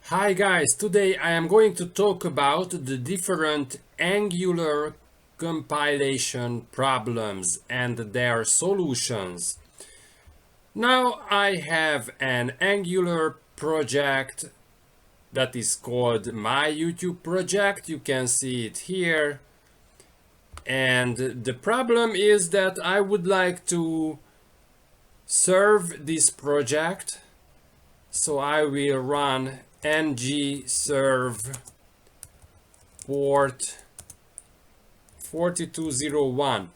Hi guys, today I am going to talk about the different Angular compilation problems and their solutions. Now I have an Angular project that is called my YouTube project. You can see it here. And the problem is that I would like to serve this project. So I will run ng serve port 4201.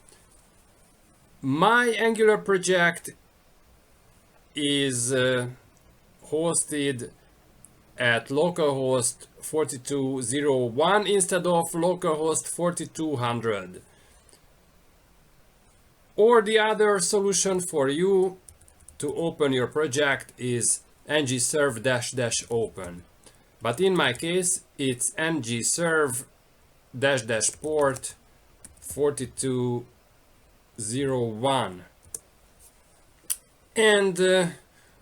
My Angular project is hosted at localhost 4201 instead of localhost 4200. Or the other solution for you to open your project is ng-serve --open. But in my case, it's ng-serve --port 4201. And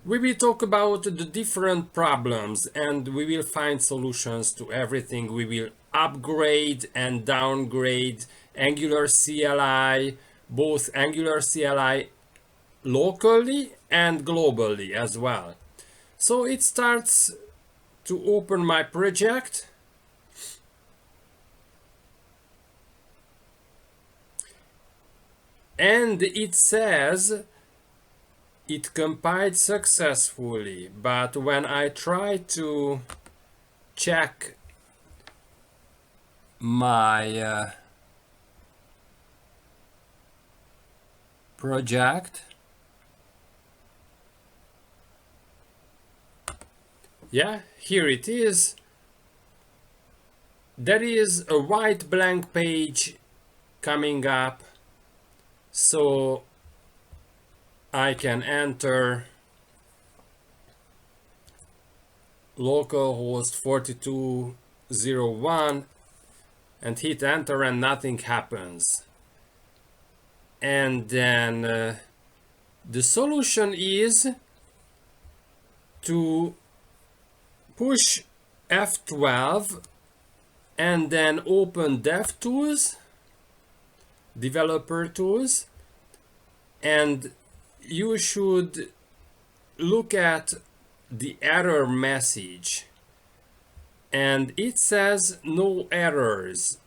we will talk about the different problems and we will find solutions to everything. We will upgrade and downgrade Angular CLI, both Angular CLI locally and globally as well. So it starts to open my project. And it says it compiled successfully, but when I try to check my project, yeah, here it is. There is a white blank page coming up, so I can enter localhost 4201 and hit enter and nothing happens. And then the solution is to push F12 and then open DevTools, Developer Tools, and you should look at the error message. And it says no errors,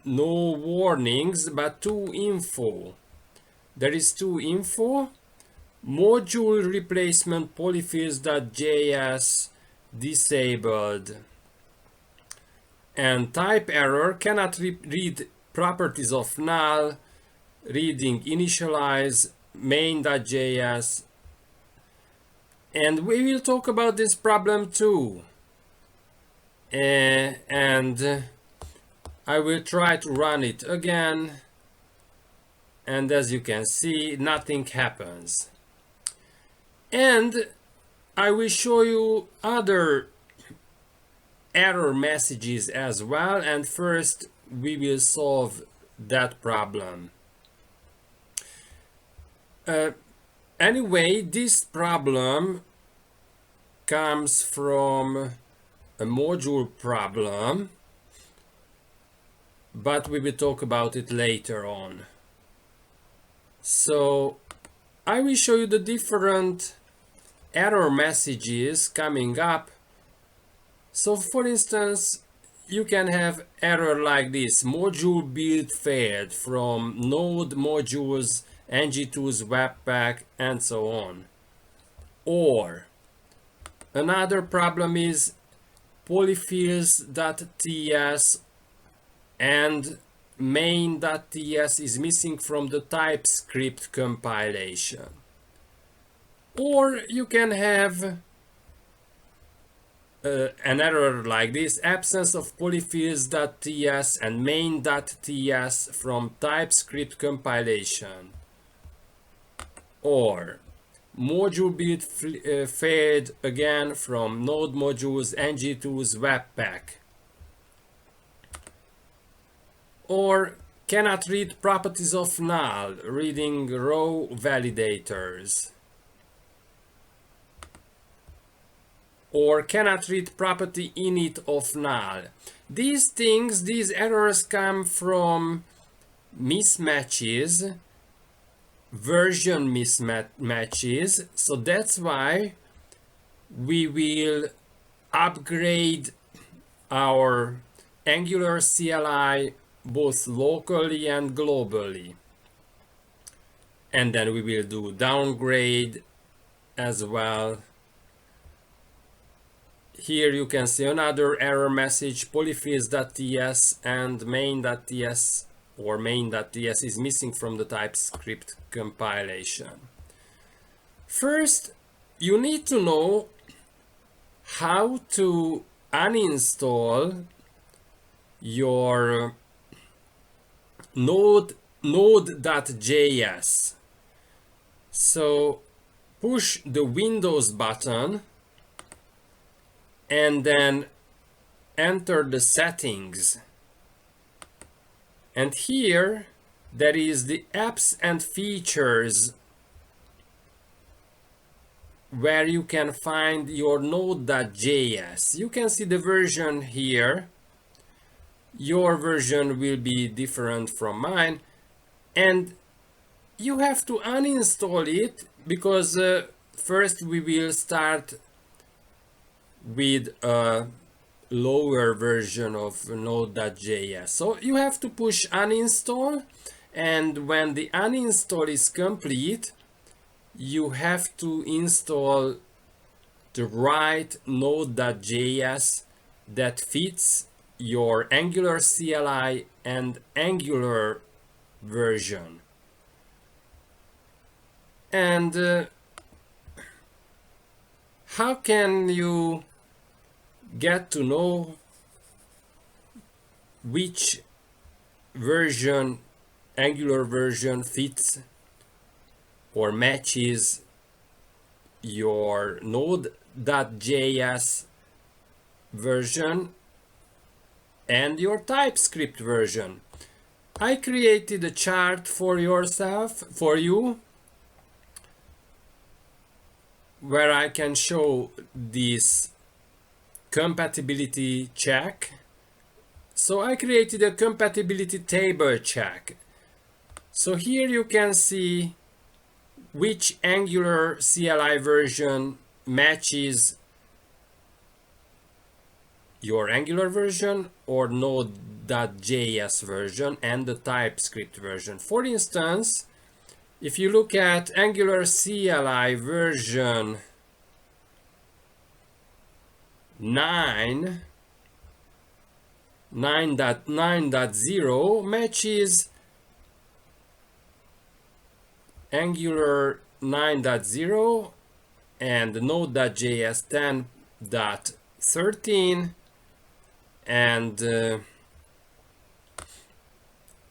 no warnings, but two info. There is two info. Module replacement polyfills.js disabled, and type error cannot read properties of null, reading initialize main.js, and we will talk about this problem too. And I will try to run it again, and as you can see, nothing happens. And I will show you other error messages as well, and first we will solve that problem. Anyway, this problem comes from a module problem, but we will talk about it later on. So I will show you the different error messages coming up. So for instance, you can have error like this: module build failed from node modules, ng-tools webpack, and so on. Or another problem is polyfills.ts and main.ts is missing from the TypeScript compilation. Or you can have an error like this: absence of polyfills.ts and main.ts from TypeScript compilation. Or module build failed again from node modules, ng-tools webpack. Or cannot read properties of null, reading row validators. or cannot read property init of null. These errors come from mismatches, version mismatches. So that's why we will upgrade our Angular CLI both locally and globally. And then we will do downgrade as well. Here you can see another error message, polyfills.ts and main.ts or main.ts is missing from the TypeScript compilation. First, you need to know how to uninstall your node.js. So push the Windows button and then enter the settings. And here there is the apps and features where you can find your node.js. You can see the version here. Your version will be different from mine, and you have to uninstall it because first we will start with a lower version of node.js. So you have to push uninstall, and when the uninstall is complete, you have to install the right node.js that fits your Angular CLI and Angular version. And how can you get to know which version, Angular version, fits or matches your node.js version and your TypeScript version? I created a chart for you, where I can show this compatibility check. So I created a compatibility table check. So here you can see which Angular CLI version matches your Angular version or node.js version and the TypeScript version. For instance, if you look at Angular CLI version 9.9.0 matches Angular 9.0 and node.js 10.13 and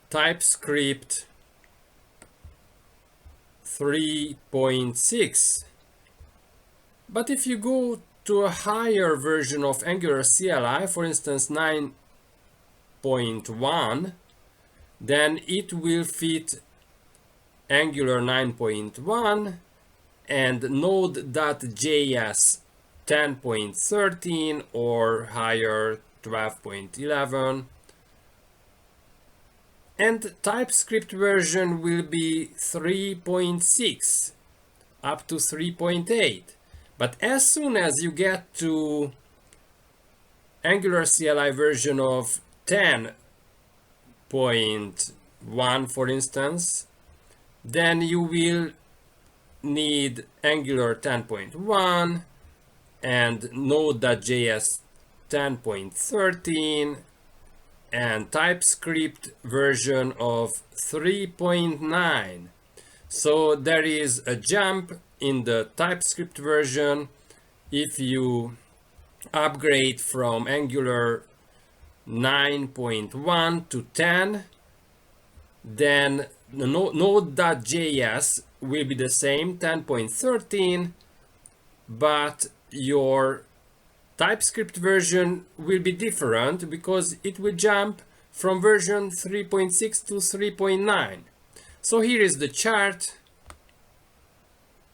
TypeScript 3.6. But if you go to a higher version of Angular CLI, for instance 9.1, then it will fit Angular 9.1 and node.js 10.13 or higher 12.11, and TypeScript version will be 3.6 up to 3.8. But as soon as you get to Angular CLI version of 10.1, for instance, then you will need Angular 10.1 and node.js 10.13 and TypeScript version of 3.9. So there is a jump in the TypeScript version. If you upgrade from Angular 9.1 to 10, then the node.js will be the same, 10.13, but your TypeScript version will be different because it will jump from version 3.6 to 3.9. So here is the chart.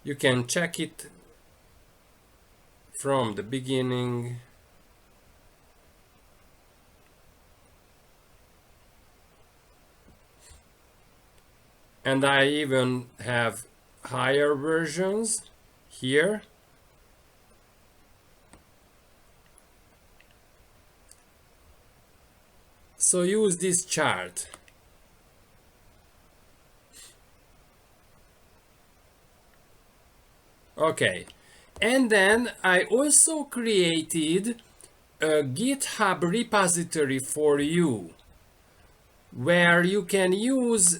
You can check it from the beginning. And I even have higher versions here. So use this chart. Okay, and then I also created a GitHub repository for you where you can use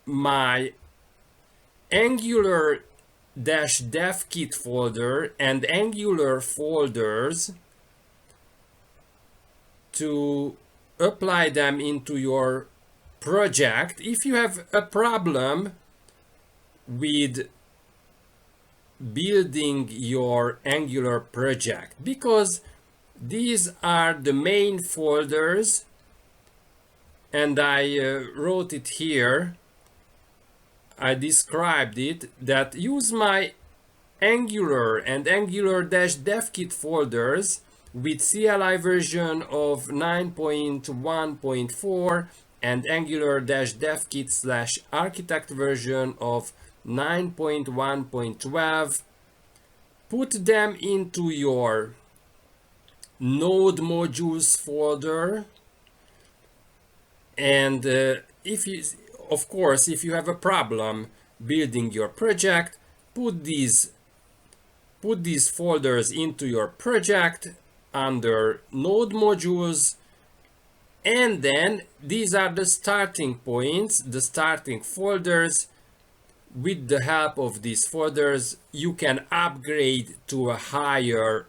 my Angular-devkit folder and Angular folders to apply them into your project if you have a problem with building your Angular project, because these are the main folders, and I wrote it here. I described it, that use my Angular and Angular-devkit folders with CLI version of 9.1.4 and Angular-devkit/architect version of 9.1.12. Put them into your node modules folder, and if you, of course, if you have a problem building your project, put these folders into your project under node modules, and then these are the starting points, the starting folders. With the help of these folders, you can upgrade to a higher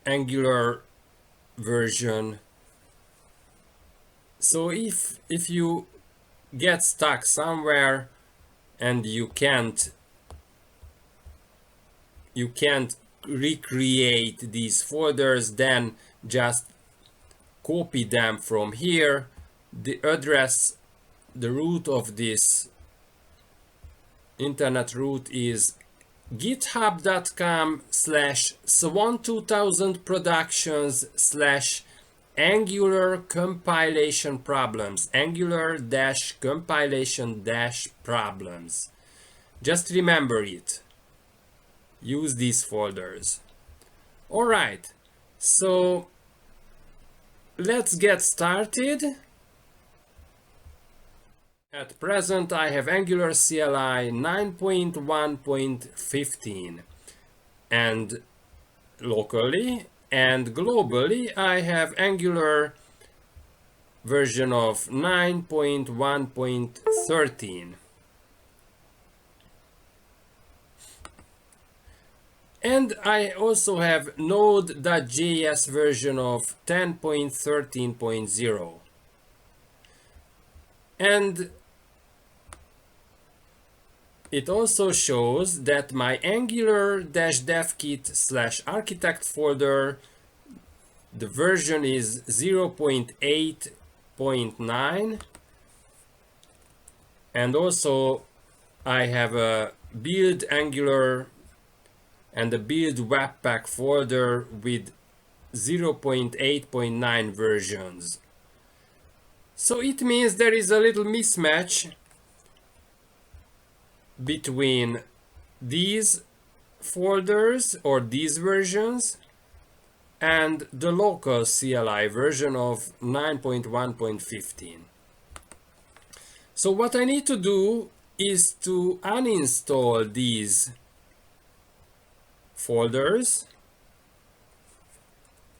Angular version. So if you get stuck somewhere and you can't recreate these folders, then just copy them from here. The address, the root of this internet route is github.com/swan2000productions/Angular-Compilation-Problems, Angular-Compilation-Problems. Just remember it. Use these folders. All right, so let's get started. At present, I have Angular CLI 9.1.15, and locally and globally I have Angular version of 9.1.13. And I also have Node.js version of 10.13.0. And it also shows that my Angular-devkit/architect folder, the version is 0.8.9, and also I have a build Angular and a build webpack folder with 0.8.9 versions. So it means there is a little mismatch between these folders or these versions and the local CLI version of 9.1.15. So what I need to do is to uninstall these folders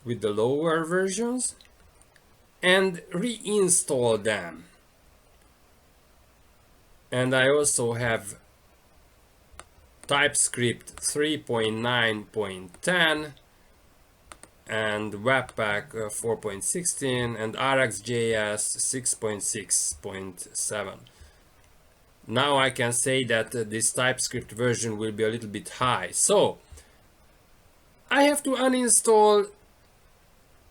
with the lower versions and reinstall them. And I also have TypeScript 3.9.10 and Webpack 4.16 and RxJS 6.6.7. Now I can say that this TypeScript version will be a little bit high. So I have to uninstall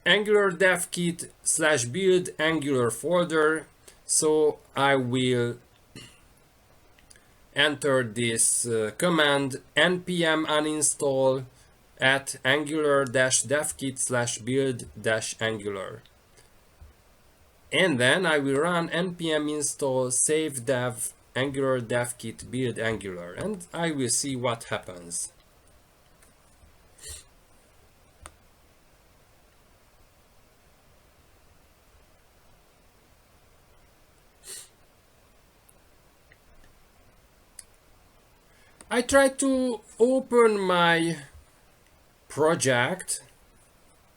Angular-devkit/build Angular folder. So I will enter this command npm uninstall at angular-devkit/build-angular. And then I will run npm install save dev angular devkit build angular, and I will see what happens. I tried to open my project,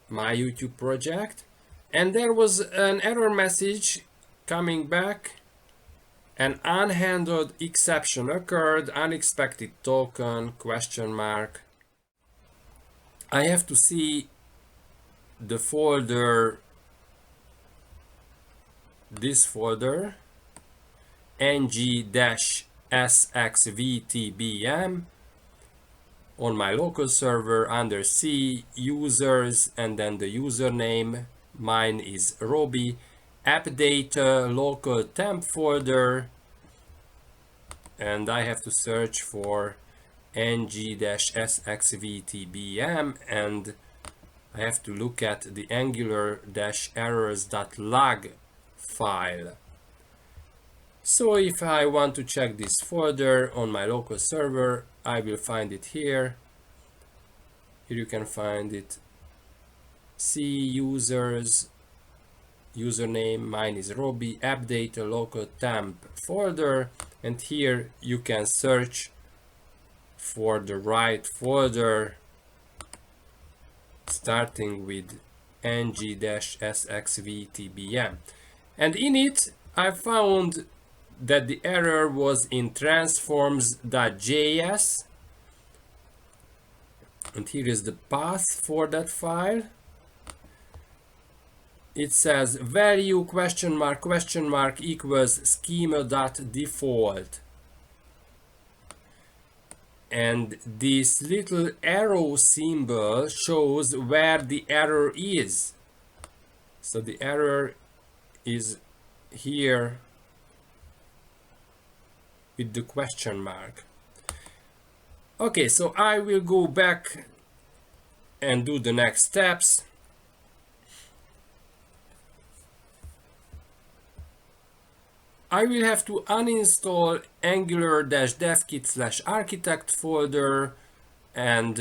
my YouTube project, and there was an error message coming back. An unhandled exception occurred, unexpected token, question mark. I have to see the folder, this folder, ng-sxvtbm on my local server under C, users, and then the username. Mine is Robbie. Update local temp folder, and I have to search for ng-sxvtbm, and I have to look at the angular-errors.log file. So if I want to check this folder on my local server, I will find it here. Here you can find it. C, users, username, mine is Robbie, update a local temp folder, and here you can search for the right folder starting with ng-sxvtbm, and in it I found that the error was in transforms.js, and here is the path for that file. It says value question mark equals schema.default, and this little arrow symbol shows where the error is. So the error is here with the question mark. Okay, so I will go back and do the next steps. I will have to uninstall angular-devkit/architect folder, and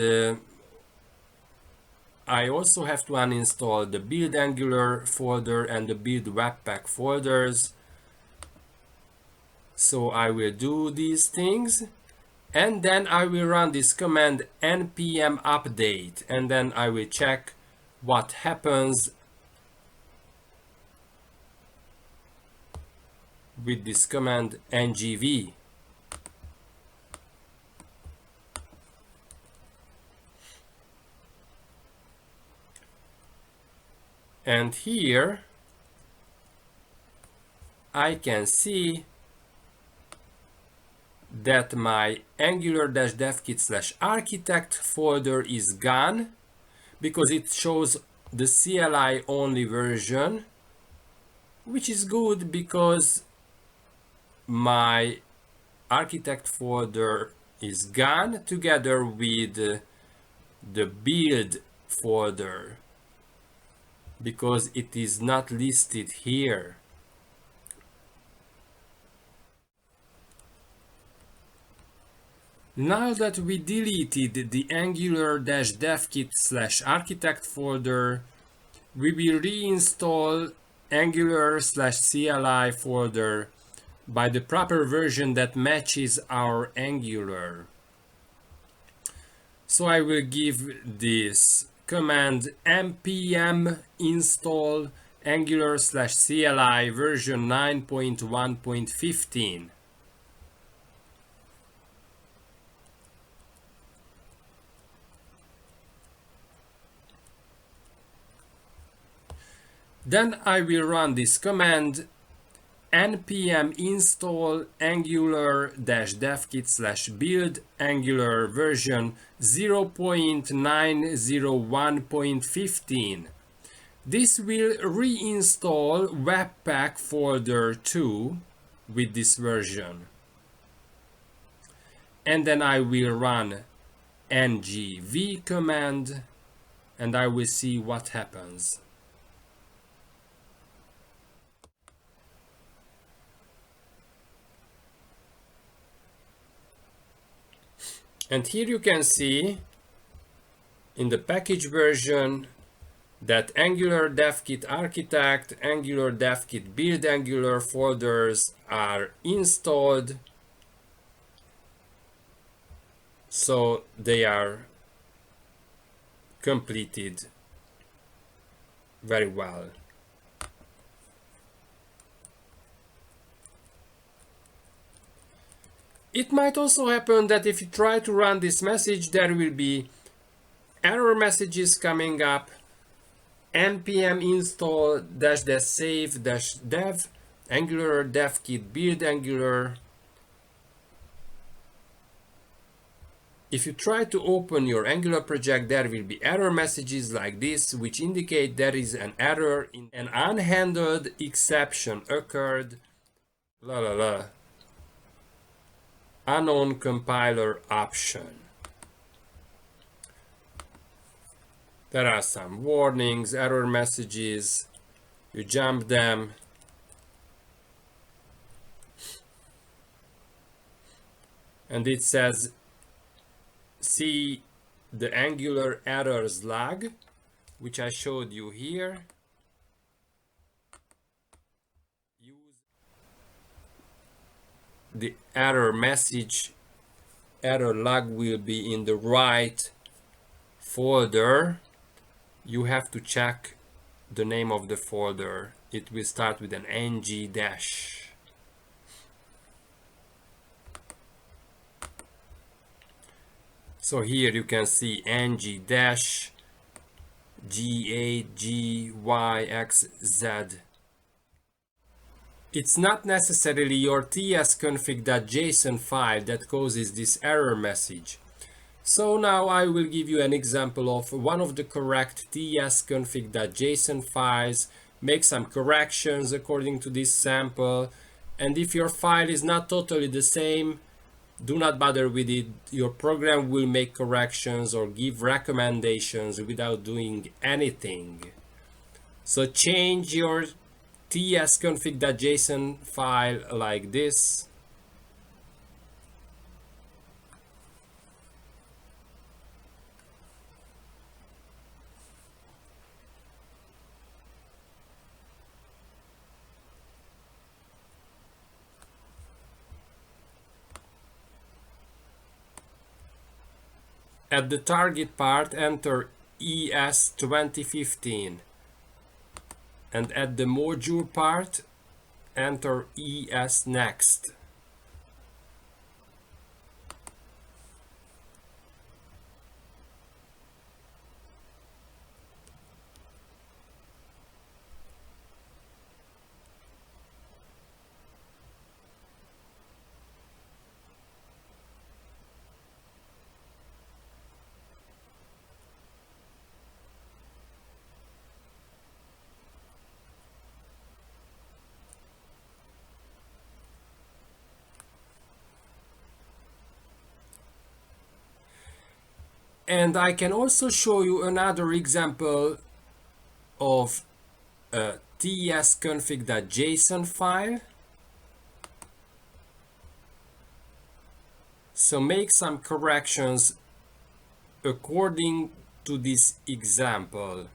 I also have to uninstall the build angular folder and the build webpack folders. So I will do these things, and then I will run this command npm update, and then I will check what happens with this command ngv. And here I can see that my angular-devkit/architect folder is gone because it shows the CLI only version, which is good because my architect folder is gone together with the build folder because it is not listed here. Now that we deleted the angular-devkit/architect folder, we will reinstall angular/CLI folder by the proper version that matches our Angular. So I will give this command npm install angular/CLI version 9.1.15. Then I will run this command npm install angular-devkit/build angular version 0.901.15. This will reinstall webpack folder 2 with this version. and then I will run ngv command and I will see what happens. And here you can see in the package version that Angular DevKit Architect, Angular DevKit Build Angular folders are installed. So they are completed very well. It might also happen that if you try to run this message, there will be error messages coming up. npm install --save -dev Angular DevKit Build Angular. If you try to open your Angular project, there will be error messages like this, which indicate there is an error. An unhandled exception occurred. Unknown compiler option. There are some warnings, error messages. You jump them. And it says, see the Angular errors log, which I showed you here. Use the error message. Error log will be in the right folder. You have to check the name of the folder. It will start with an ng dash. So here you can see ng dash g8gyxz. It's not necessarily your tsconfig.json file that causes this error message. So now I will give you an example of one of the correct tsconfig.json files, make some corrections according to this sample, and if your file is not totally the same, do not bother with it. Your program will make corrections or give recommendations without doing anything. So change your tsconfig.json file like this. At the target part, enter ES 2015. And at the module part, enter ES next. And I can also show you another example of a tsconfig.json file. So make some corrections according to this example.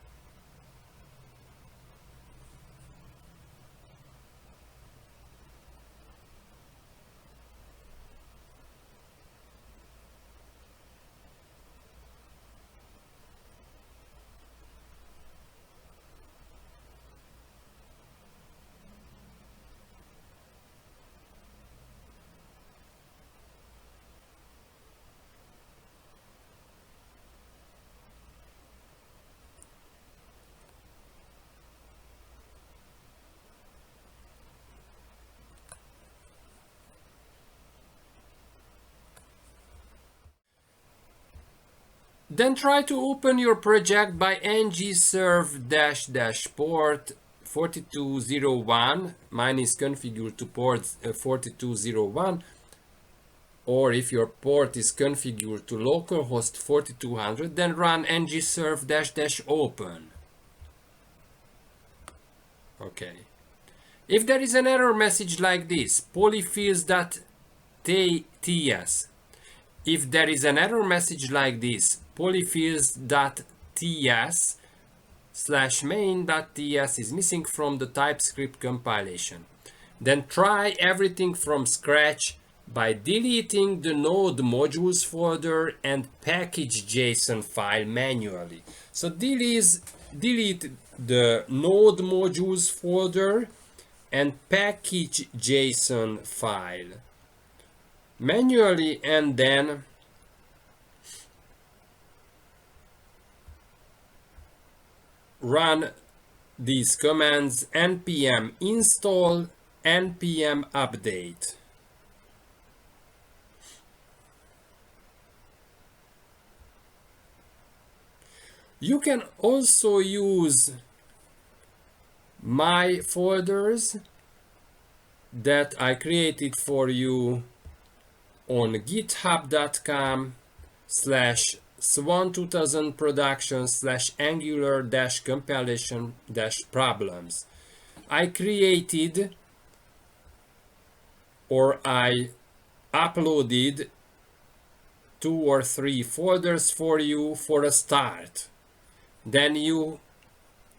Then try to open your project by ngserve --port 4201. Mine is configured to port 4201. or if your port is configured to localhost 4200, then run ngserve-open. Okay. If there is an error message like this, polyfills.ts. If there is an error message like this, polyfills.ts/main.ts is missing from the TypeScript compilation, then try everything from scratch by deleting the node modules folder and package.json file manually. So delete the node modules folder and package.json file manually, and then run these commands: npm install, npm update. You can also use my folders that I created for you on github.com/swan2000production/angular-compilation-problems. I created, or I uploaded 2 or 3 folders for you for a start. Then you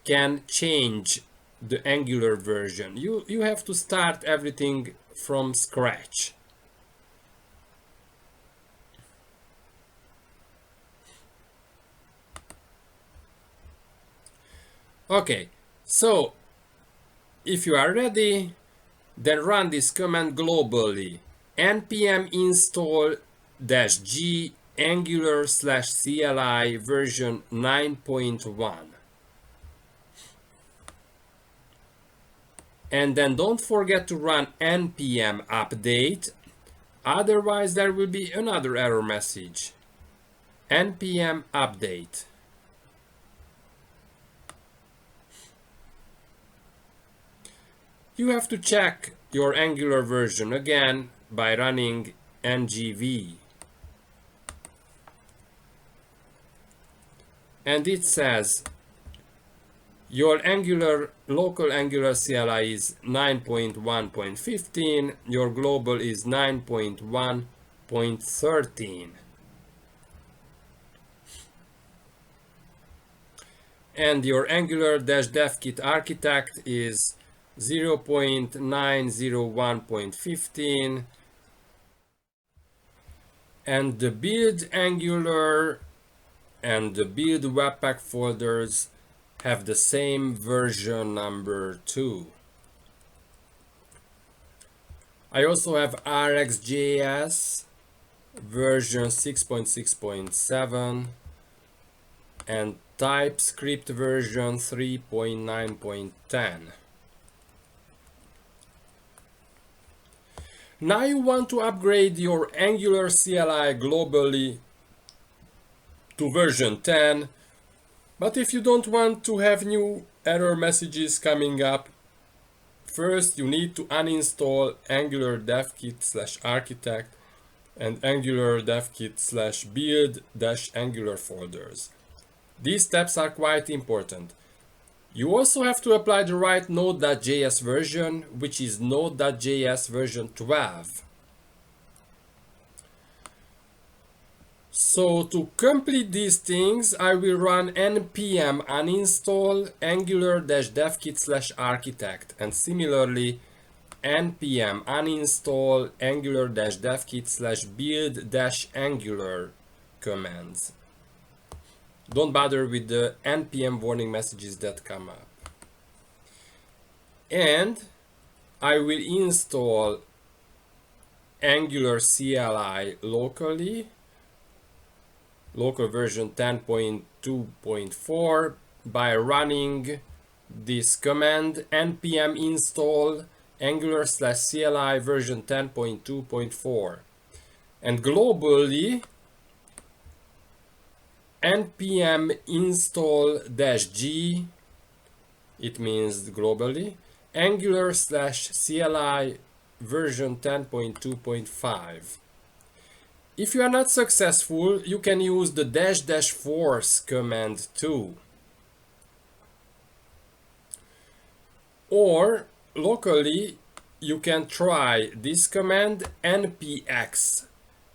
can change the Angular version. You have to start everything from scratch. Okay, so if you are ready, then run this command globally: npm install-g angular/cli version 9.1. And then don't forget to run npm update, otherwise there will be another error message. npm update. You have to check your Angular version again by running ngv. And it says your local Angular CLI is 9.1.15, your global is 9.1.13. And your Angular-devkit architect is 0.901.15, and the build Angular and the build webpack folders have the same version number too. I also have RxJS version 6.6.7 and TypeScript version 3.9.10. Now you want to upgrade your Angular CLI globally to version 10, but if you don't want to have new error messages coming up, first you need to uninstall Angular-devkit/architect and Angular-devkit/build-angular folders. These steps are quite important. You also have to apply the right Node.js version, which is Node.js version 12. So to complete these things, I will run npm uninstall Angular-devkit/architect, and similarly npm uninstall Angular-devkit/build-angular commands. Don't bother with the npm warning messages that come up. And I will install Angular CLI locally, local version 10.2.4, by running this command: npm install Angular/CLI version 10.2.4, and globally npm install-g, it means globally, Angular/CLI version 10.2.5. If you are not successful, you can use the --force command too. Or locally, you can try this command npx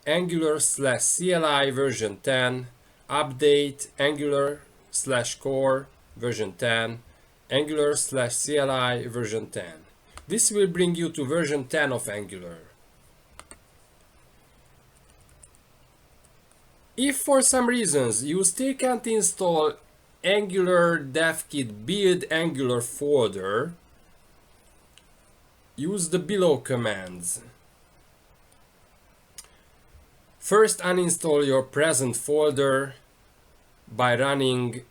Angular/CLI version 10 update Angular/core version 10 Angular/CLI version 10. This will bring you to version 10 of Angular. If for some reasons you still can't install Angular devkit build Angular folder, use the below commands. First, uninstall your present folder by running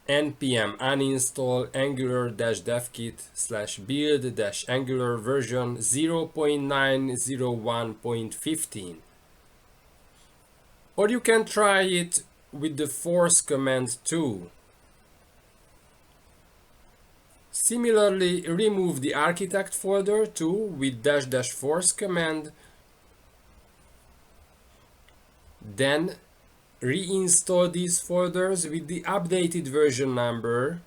npm uninstall angular-devkit/build-angular version 0.901.15. Or you can try it with the force command too. Similarly, remove the architect folder too with --force command. Then reinstall these folders with the updated version number,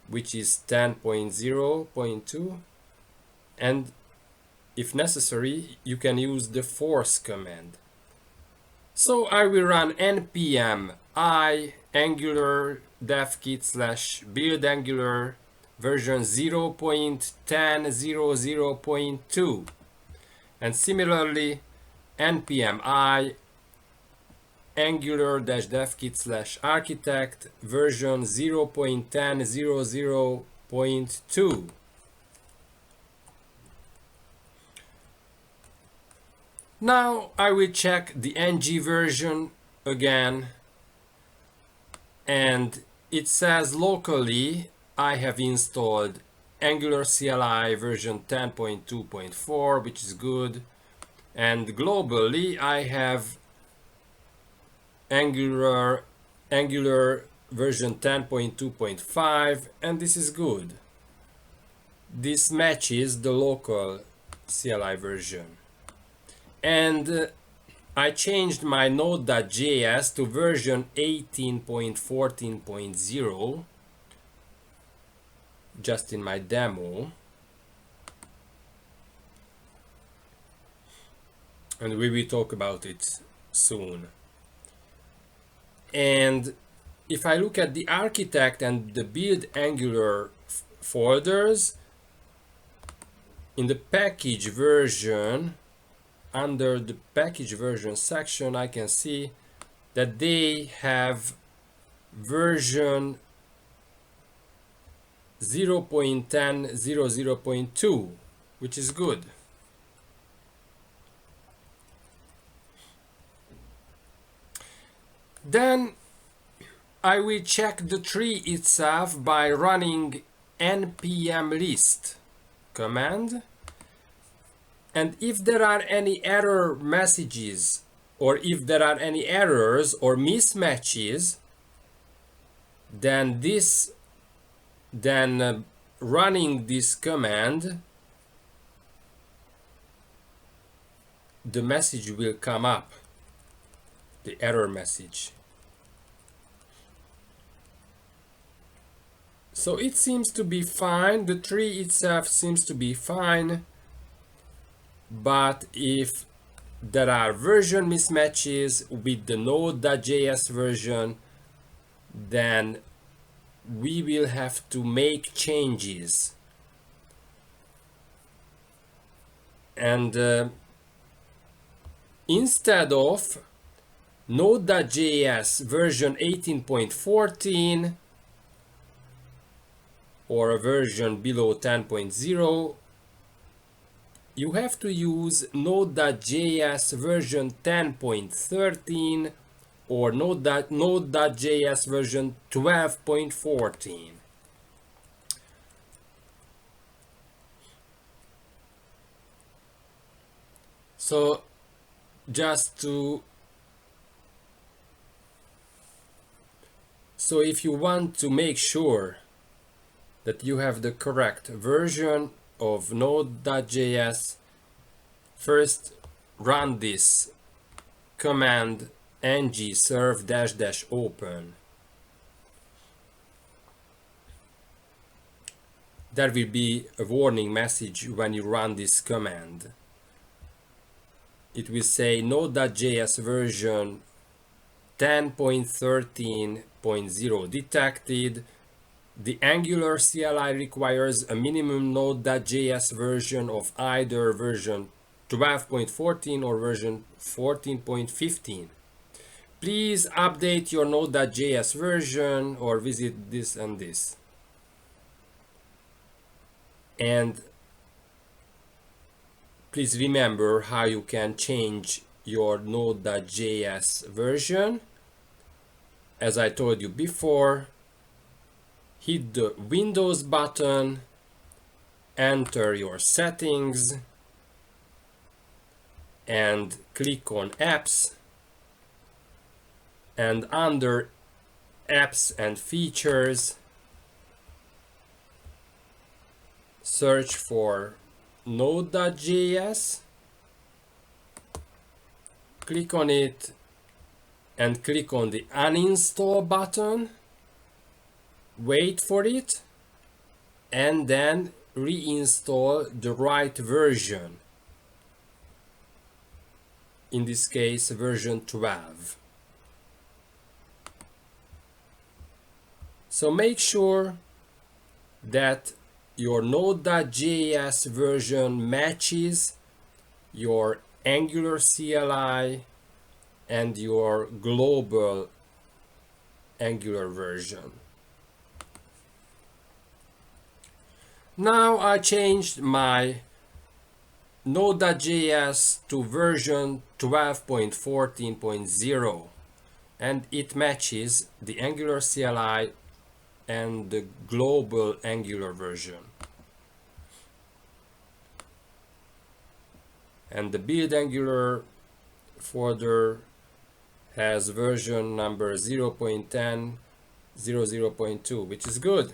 which is 10.0.2, and if necessary, you can use the force command. So I will run npm I Angular devkit/build Angular version 0.10.0.2, and similarly npm I Angular-devkit/architect version 0.10.0.2. Now I will check the ng version again, and it says locally I have installed Angular CLI version 10.2.4, which is good, and globally I have Angular version 10.2.5, and this is good. This matches the local CLI version. And I changed my node.js to version 18.14.0 just in my demo. And we will talk about it soon. And if I look at the architect and the build Angular folders, in the package version, under the package version section, I can see that they have version 0.10.0.2, which is good. Then I will check the tree itself by running npm list command. And if there are any error messages, or if there are any errors or mismatches, then running this command, the message will come up, the error message. So it seems to be fine, the tree itself seems to be fine. But if there are version mismatches with the node.js version, then we will have to make changes. And instead of node.js version 18.14 or a version below 10.0, you have to use node.js version 10.13 or node.js version 12.14. So if you want to make sure that you have the correct version of node.js, first run this command ng serve -- open, there will be a warning message when you run this command. It will say Node.js version 10.13.0 detected. The Angular CLI requires a minimum Node.js version of either version 12.14 or version 14.15. Please update your Node.js version or visit this and this. And please remember how you can change your Node.js version. As I told you before, hit the Windows button, enter your settings, and click on Apps, and under Apps and Features, search for Node.js, click on it, and click on the uninstall button, wait for it, and then reinstall the right version. In this case, version 12. So make sure that your Node.js version matches your Angular CLI and your global Angular version. Now I changed my Node.js to version 12.14.0 and it matches the Angular CLI and the global Angular version. And the build Angular folder has version number 0.10.0.2, which is good.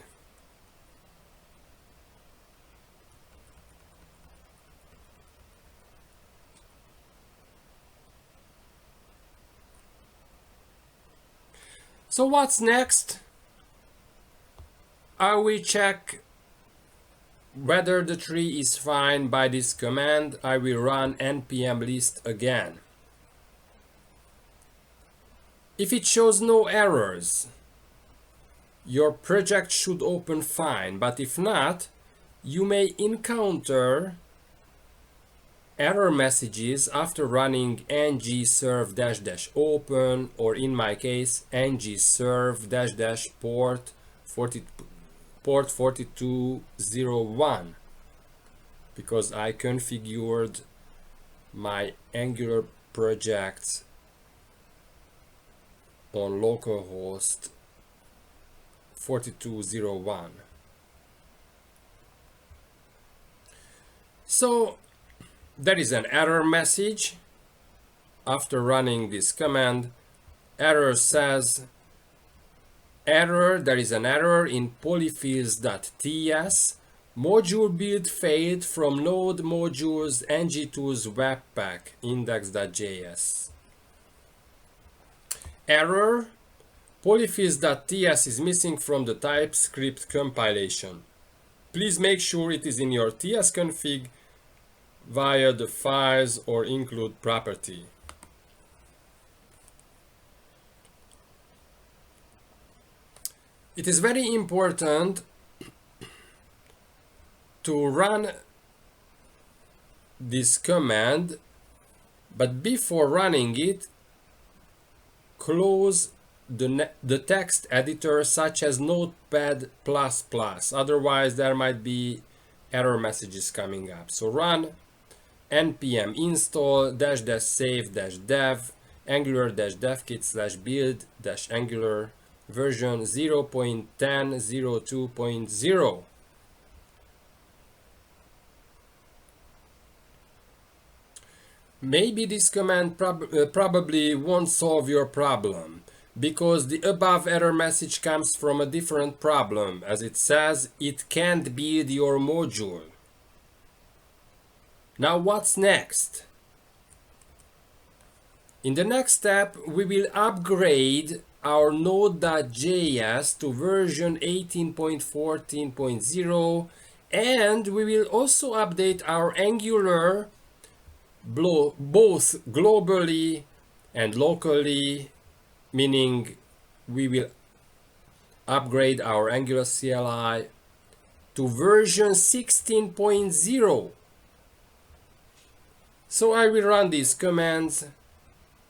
So what's next? I will check whether the tree is fine by this command. I will run npm list again. If it shows no errors, your project should open fine, but if not, you may encounter error messages after running ng serve -- open, or in my case ng serve -- port 4201, because I configured my Angular project on localhost 4201. So there is an error message after running this command. Error says, error, there is an error in polyfills.ts. Module build failed from node modules ng-tools webpack index.js. Error, polyfills.ts is missing from the TypeScript compilation. Please make sure it is in your TS config via the files or include property. It is very important to run this command, but before running it, close the text editor such as Notepad++, otherwise there might be error messages coming up. So run npm install -- save -- dev angular -- devkit / build -- angular version 0.10.02.0. Maybe this command probably won't solve your problem, because the above error message comes from a different problem, as it says it can't build your module. Now what's next? In the next step, we will upgrade our node.js to version 18.14.0, and we will also update our Angular both globally and locally, meaning we will upgrade our Angular CLI to version 16.0. So I will run these commands: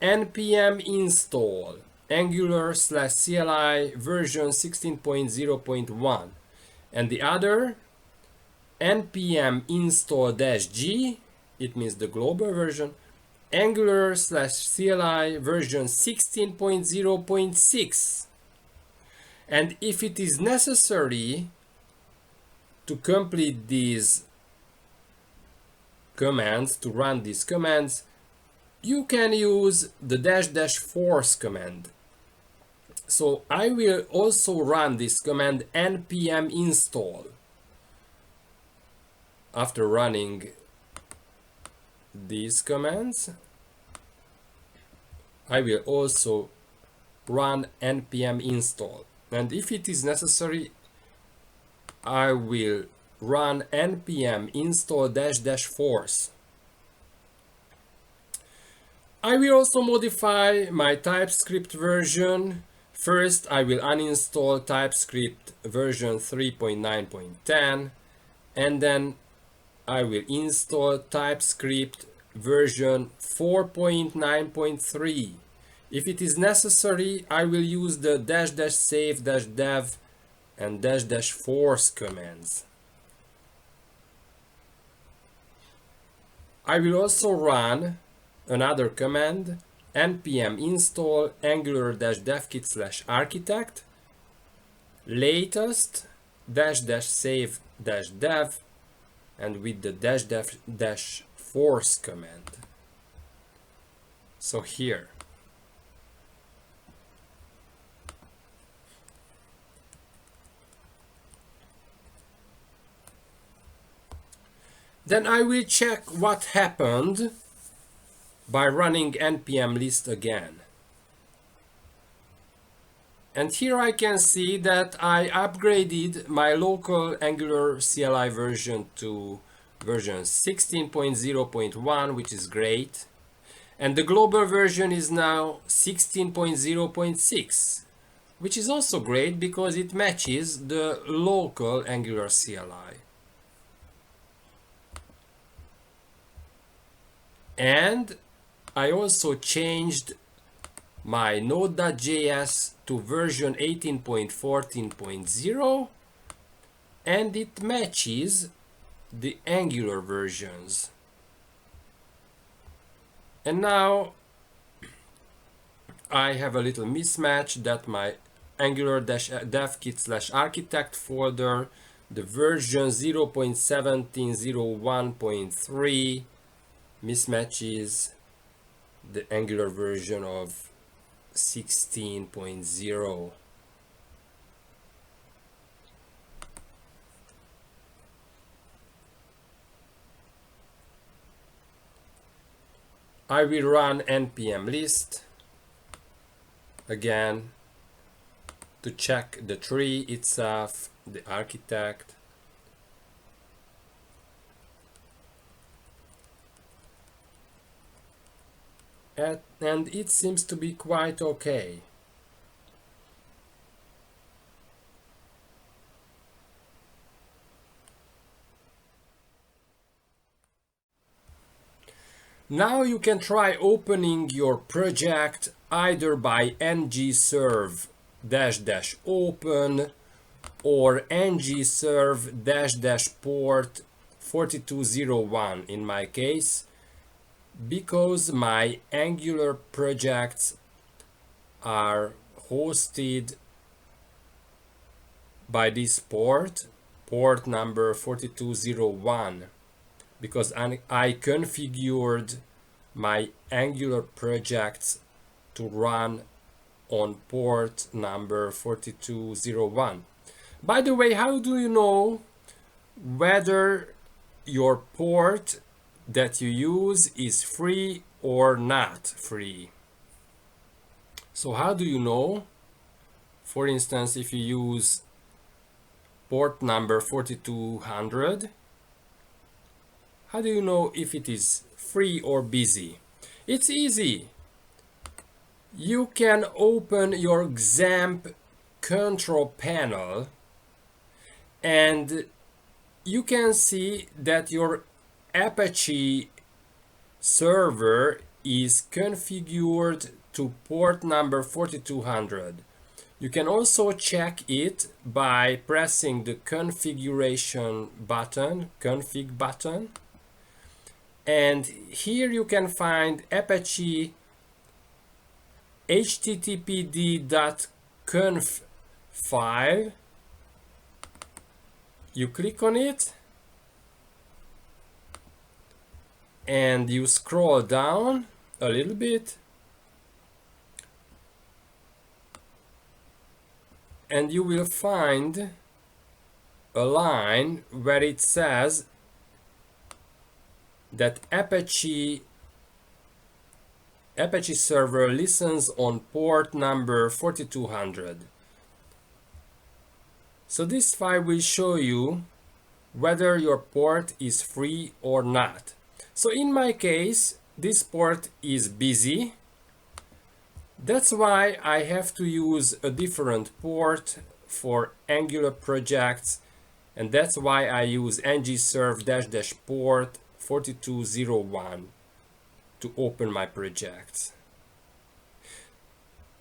npm install Angular/CLI version 16.0.1, and the other npm install-g, it means the global version, Angular/CLI version 16.0.6. And if it is necessary to complete these commands, to run these commands, you can use the --force command. So I will also run this command npm install. After running these commands, I will also run npm install. And if it is necessary, I will run npm install --force. I will also modify my TypeScript version. First, I will uninstall TypeScript version 3.9.10, and then I will install TypeScript version 4.9.3. If it is necessary, I will use the --save -dev and --force commands. I will also run another command, npm install Angular-devkit/architect, latest --save -dev, and with the --force command. So here. Then I will check what happened by running npm list again. And here I can see that I upgraded my local Angular CLI version to version 16.0.1, which is great. And the global version is now 16.0.6, which is also great because it matches the local Angular CLI. And I also changed my node.js to version 18.14.0, and it matches the Angular versions. And now I have a little mismatch that my Angular-devkit/architect folder, the version 0.1701.3 mismatches the Angular version of 16.0. I will run npm list again to check the tree itself, the architect. And it seems to be quite okay. Now you can try opening your project either by ngserve -open or ngserve -port 4201 in my case, because my Angular projects are hosted by this port number 4201, because I configured my Angular projects to run on port number 4201. By the way, how do you know whether your port that you use is free or not free? So how do you know? For instance, if you use port number 4200, how do you know if it is free or busy? It's easy. You can open your XAMPP control panel and you can see that your Apache server is configured to port number 4200. You can also check it by pressing the configuration button, config button. And here you can find Apache httpd.conf file. You click on it and you scroll down a little bit and you will find a line where it says that Apache server listens on port number 4200. So this file will show you whether your port is free or not. So in my case, this port is busy. That's why I have to use a different port for Angular projects, and that's why I use ngserve port 4201 to open my projects.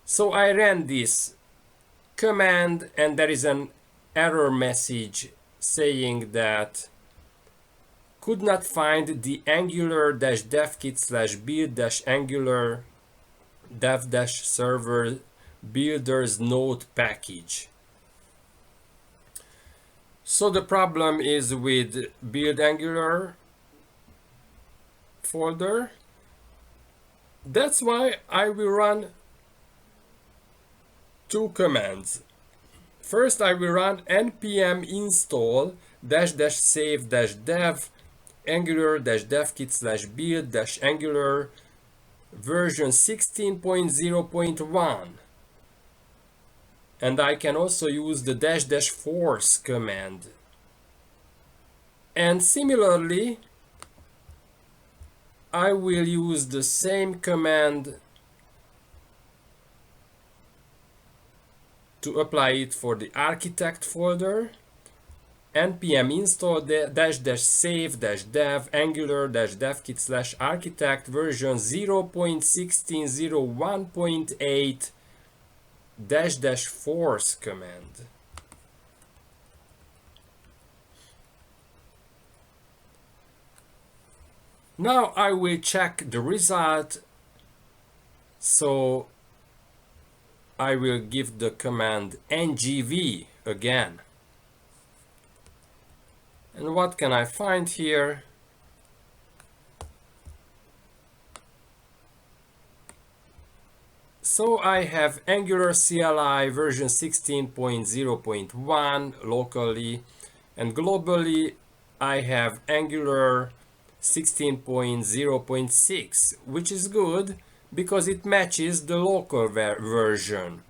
So I ran this command and there is an error message saying that could not find the angular-devkit/build-angular dev-server builders node package. So the problem is with build Angular folder. That's why I will run two commands. First, I will run npm install --save-dev angular-devkit/build-angular version 16.0.1, and I can also use the --force command. And similarly, I will use the same command to apply it for the architect folder. npm install --save-dev angular-devkit/architect version 0.1601.8 --force command. Now I will check the result. So I will give the command ngv again. And what can I find here? So I have Angular CLI version 16.0.1 locally, and globally I have Angular 16.0.6, which is good because it matches the local version.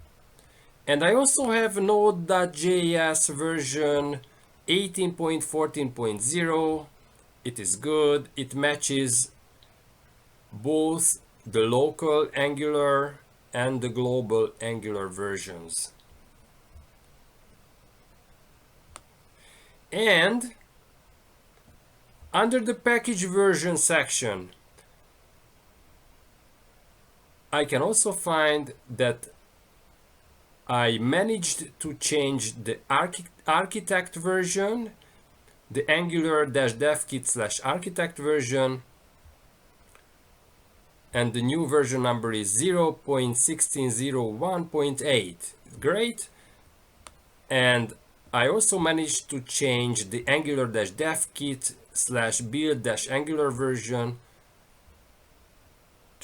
And I also have Node.js version 18.14.0. It is good. It matches both the local Angular and the global Angular versions. And under the package version section, I can also find that I managed to change the architect version, the angular-devkit/architect version, and the new version number is 0.1601.8. Great. And I also managed to change the angular-devkit/build-angular version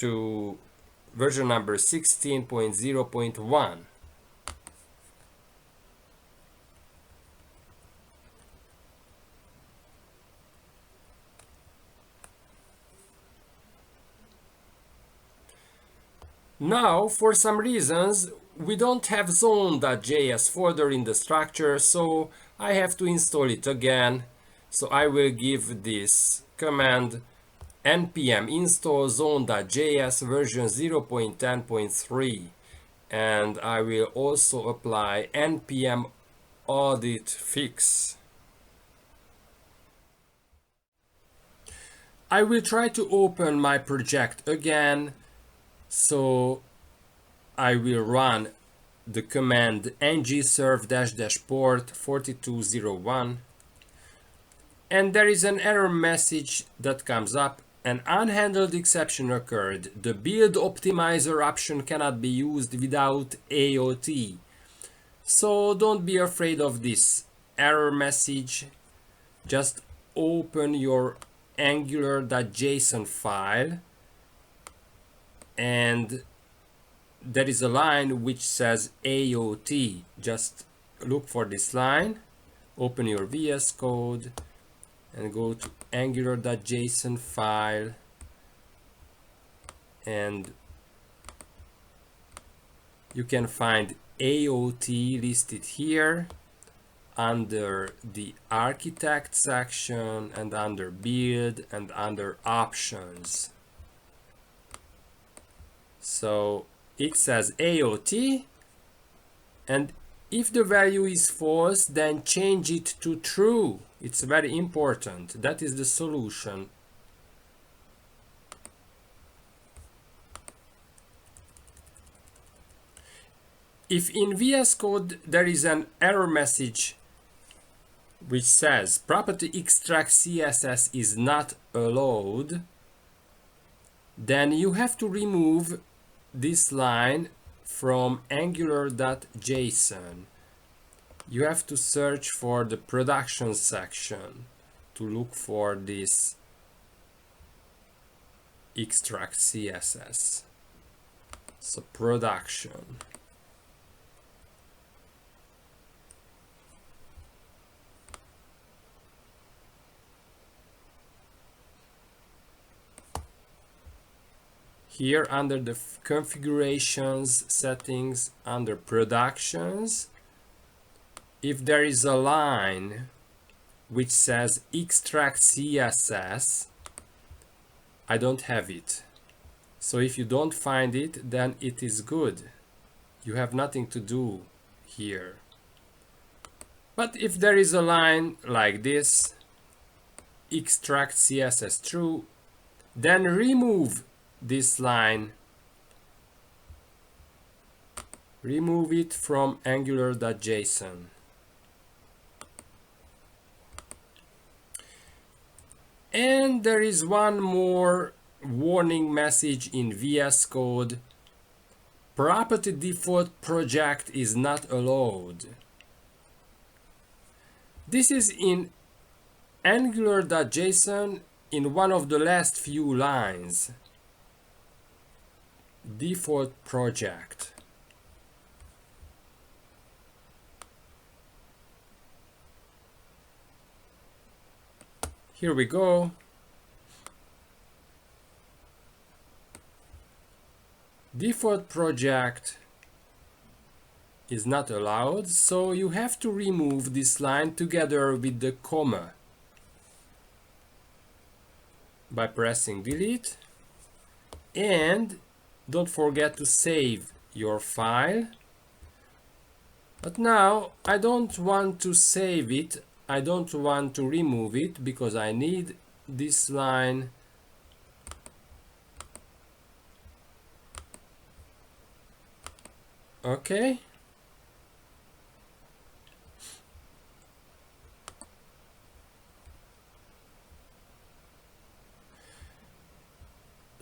to version number 16.0.1. Now, for some reasons, we don't have zone.js folder in the structure, so I have to install it again. So I will give this command npm install zone.js version 0.10.3, and I will also apply npm audit fix. I will try to open my project again, so I will run the command ngserve-port 4201, and there is an error message that comes up. An unhandled exception occurred. The build optimizer option cannot be used without AOT. So don't be afraid of this error message. Just open your angular.json file, and there is a line which says AOT. Just look for this line, open your VS Code and go to angular.json file, and you can find AOT listed here under the architect section and under build and under options. So it says AOT, and if the value is false, then change it to true. It's very important. That is the solution. If in VS Code there is an error message which says property extract CSS is not allowed, then you have to remove this line from angular.json. You have to search for the production section to look for this extract CSS. So production. Here under the configurations settings, under productions, if there is a line which says extract CSS, I don't have it. So if you don't find it, then it is good. You have nothing to do here. But if there is a line like this, extract CSS true, then remove this line, remove it from angular.json. And there is one more warning message in VS Code. Property default project is not allowed. This is in angular.json in one of the last few lines. Default project. Here we go. Default project is not allowed, so you have to remove this line together with the comma by pressing delete, and don't forget to save your file. But now I don't want to save it, I don't want to remove it, because I need this line okay.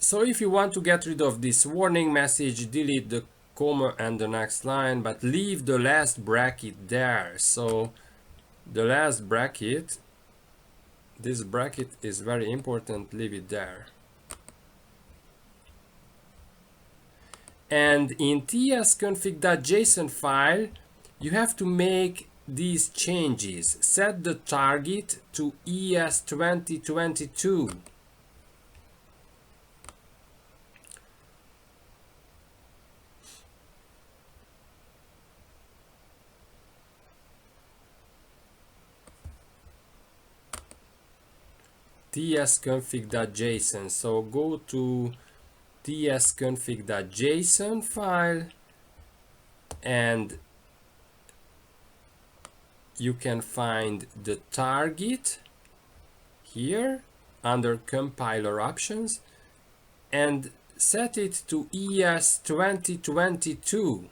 So if you want to get rid of this warning message, delete the comma and the next line, but leave the last bracket there. So the last bracket, this bracket is very important, leave it there. And in tsconfig.json file, you have to make these changes. Set the target to ES 2022. tsconfig.json. So go to tsconfig.json file, and you can find the target here under compiler options and set it to ES 2022.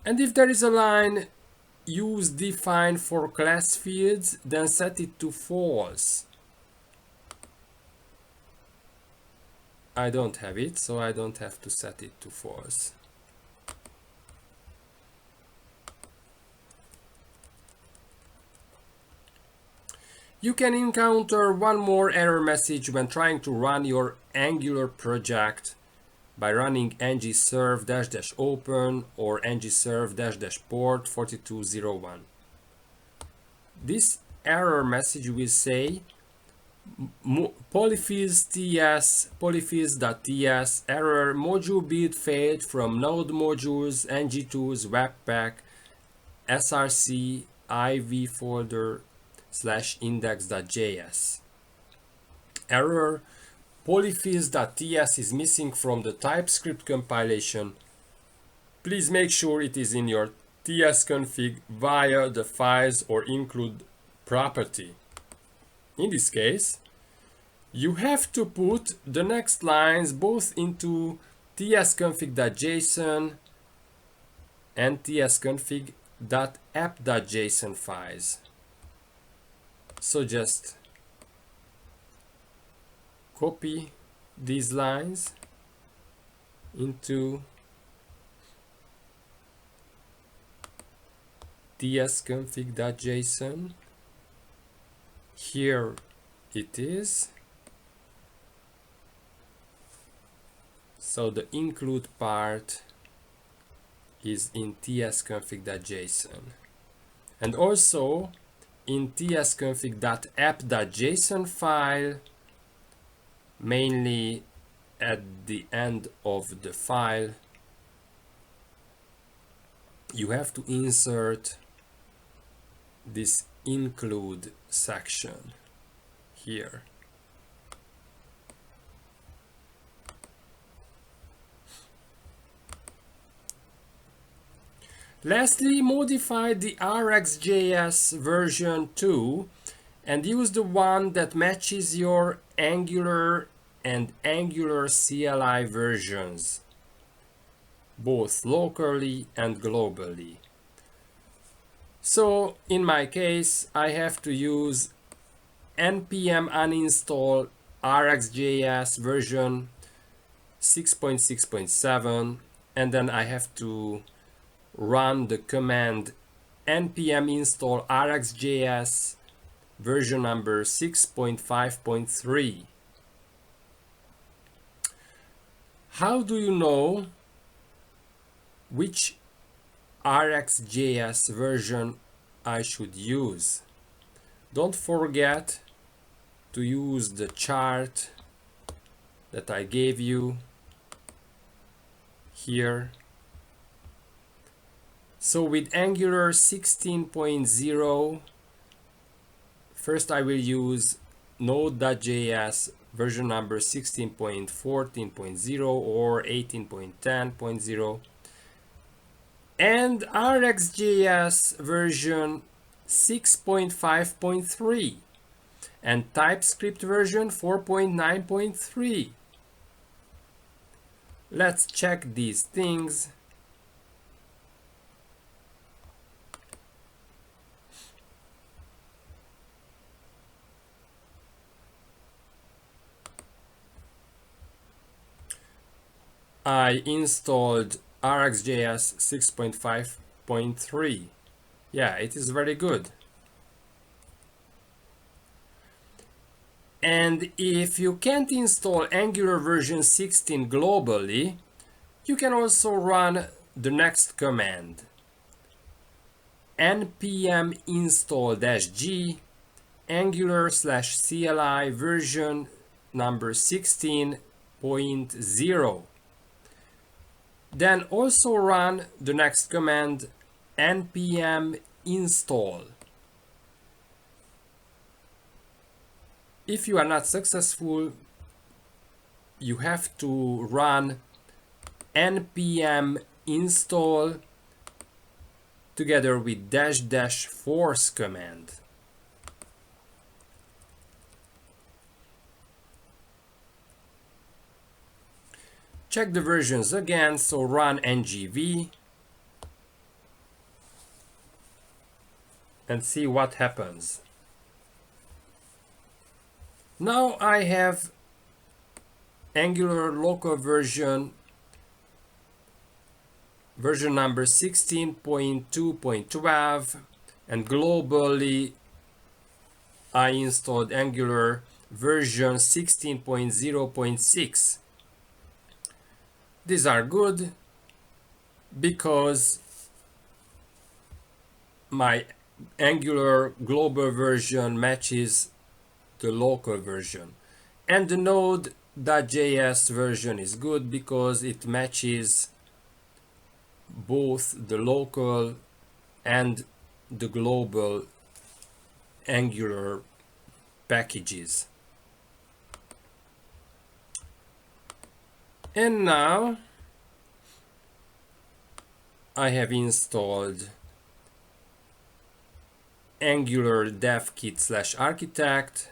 And if there is a line use define for class fields, then set it to false. I don't have it, so I don't have to set it to false. You can encounter one more error message when trying to run your Angular project by running ngserve-open or ngserve-port 4201. This error message will say polyfills.ts error module build failed from node modules ng-tools webpack src iv folder /index.js. Error polyfills.ts is missing from the TypeScript compilation. Please make sure it is in your tsconfig via the files or include property. In this case, you have to put the next lines both into tsconfig.json and tsconfig.app.json files. So just copy these lines into tsconfig.json. Here it is. So the include part is in tsconfig.json. And also in tsconfig.app.json file, mainly at the end of the file, you have to insert this include section here. Lastly, modify the RxJS version 2 and use the one that matches your Angular and Angular CLI versions, both locally and globally. So in my case, I have to use npm uninstall RxJS version 6.6.7, and then I have to run the command npm install RxJS version number 6.5.3. How do you know which RxJS version I should use? Don't forget to use the chart that I gave you here. So with Angular 16.0, first I will use node.js version number 16.14.0 or 18.10.0 and RxJS version 6.5.3 and TypeScript version 4.9.3. Let's check these things. I installed RxJS 6.5.3. Yeah, it is very good. And if you can't install Angular version 16 globally, you can also run the next command. npm install-g Angular/CLI version number 16.0. Then also run the next command npm install. If you are not successful, you have to run npm install together with -- force command. Check the versions again, so run ngv and see what happens. Now I have Angular local version number 16.2.12, and globally I installed Angular version 16.0.6. These are good because my Angular global version matches the local version, and the node.js version is good because it matches both the local and the global Angular packages. And now I have installed Angular dev kit / architect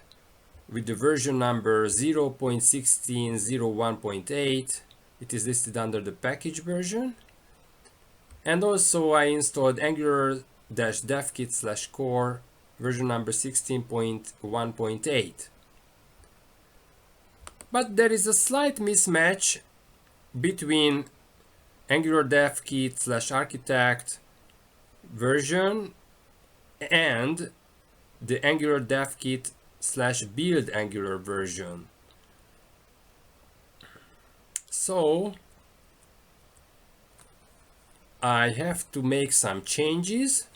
with the version number 0.1601.8. It is listed under the package version. And also I installed Angular dev kit / core version number 16.1.8. But there is a slight mismatch between Angular dev kit / architect version and the Angular dev kit / build Angular version. So I have to make some changes,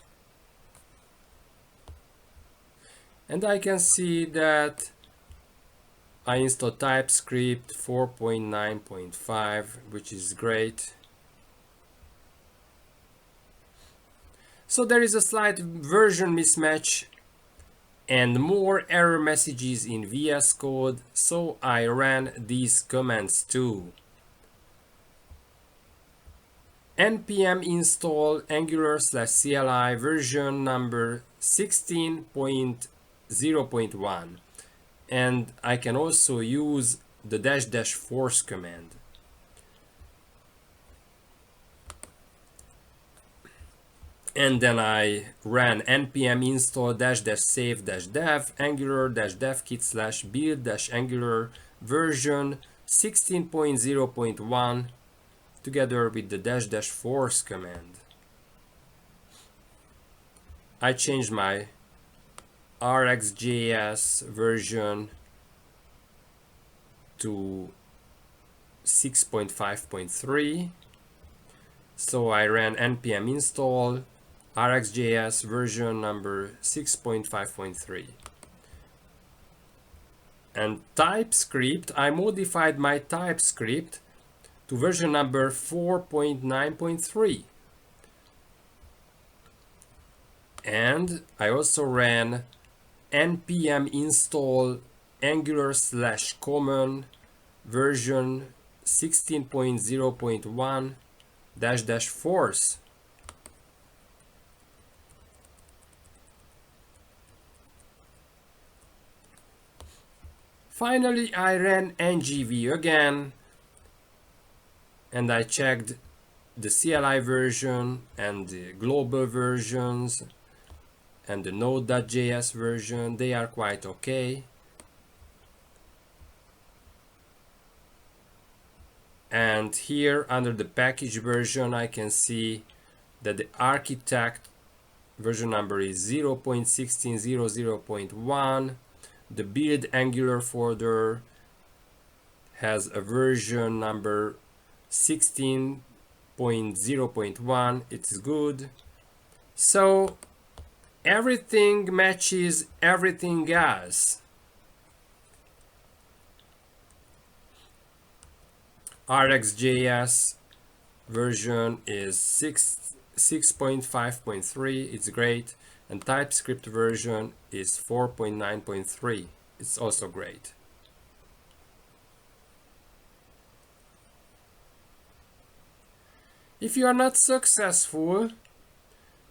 and I can see that I installed TypeScript 4.9.5, which is great. So there is a slight version mismatch and more error messages in VS Code, so I ran these commands too. npm install Angular / CLI version number 16.0.1, and I can also use the -- force command. And then I ran npm install -- save - dev Angular dev kit / build Angular version 16.0.1 together with the -- force command. I changed my RxJS version to 6.5.3. So I ran npm install RxJS version number 6.5.3. And TypeScript, I modified my TypeScript to version number 4.9.3. And I also ran npm install Angular / common version 16.0.1 -- force. Finally, I ran ngv again, and I checked the CLI version and the global versions and the node.js version. They are quite okay. And here under the package version, I can see that the architect version number is 0.1600.1. The build Angular folder has a version number 16.0.1. It's good. So everything matches everything else. RxJS version is 6.5.3. It's great. And TypeScript version is 4.9.3. It's also great. If you are not successful,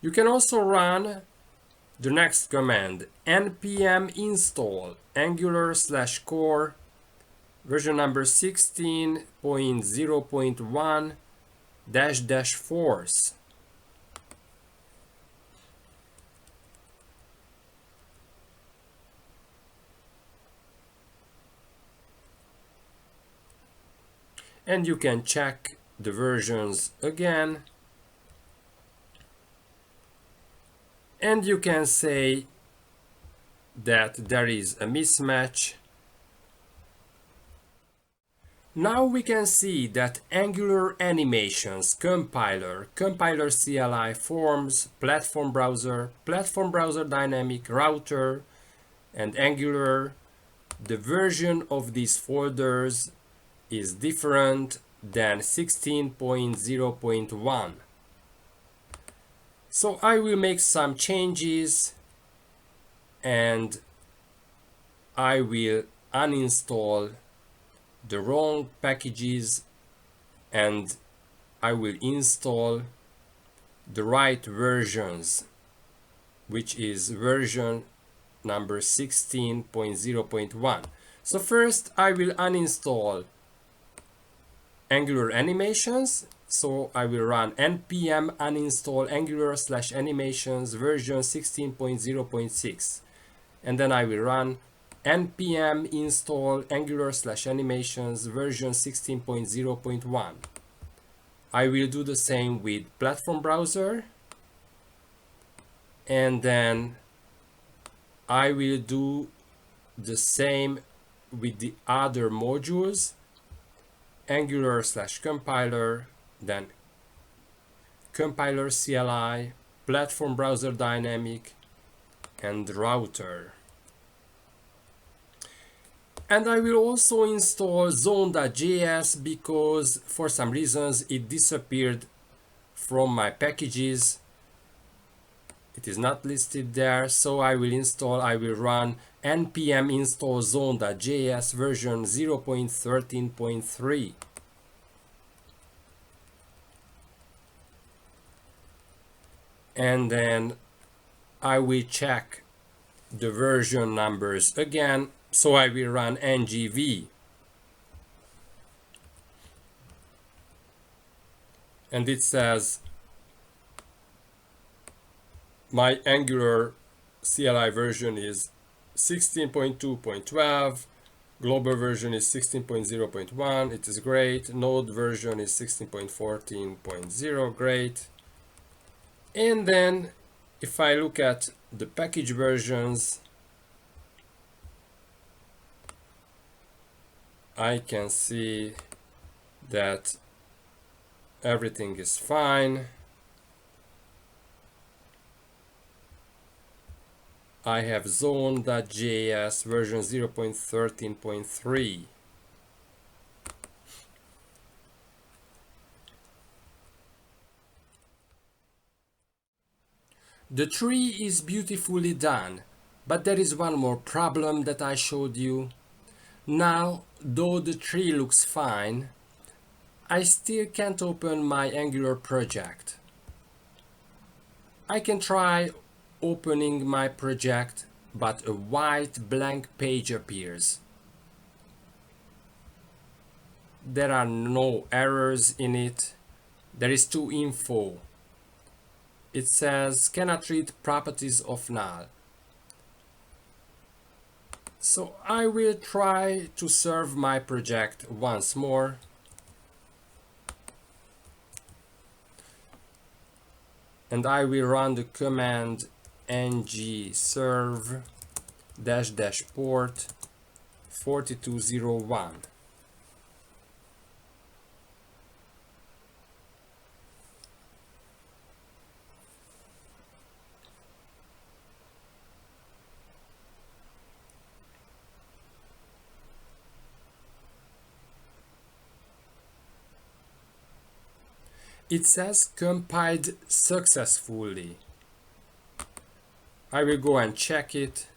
you can also run the next command, npm install angular/core version number 16.0.1 -- force. And you can check the versions again, and you can say that there is a mismatch. Now we can see that Angular animations, compiler, compiler CLI, forms, platform browser dynamic, router, and Angular, the version of these folders is different than 16.0.1. So I will make some changes and I will uninstall the wrong packages and I will install the right versions, which is version number 16.0.1. So first I will uninstall Angular animations. So I will run npm uninstall angular/animations version 16.0.6, and then I will run npm install angular/animations version 16.0.1. I will do the same with platform browser, and then I will do the same with the other modules, Angular/compiler, then compiler CLI, platform browser dynamic, and router. And I will also install zone.js because for some reasons it disappeared from my packages. It is not listed there, so I will run npm install zone.js version 0.13.3. And then I will check the version numbers again, so I will run ngv. And it says my Angular CLI version is 16.2.12, global version is 16.0.1, it is great, node version is 16.14.0, great. And then if I look at the package versions, I can see that everything is fine. I have zone.js version 0.13.3. The tree is beautifully done, but there is one more problem that I showed you. Now, though the tree looks fine, I still can't open my Angular project. I can try opening my project, but a white blank page appears. There are no errors in it. There is two info. It says cannot read properties of null. So I will try to serve my project once more. And I will run the command ng serve --port 4201. It says compiled successfully. I will go and check it,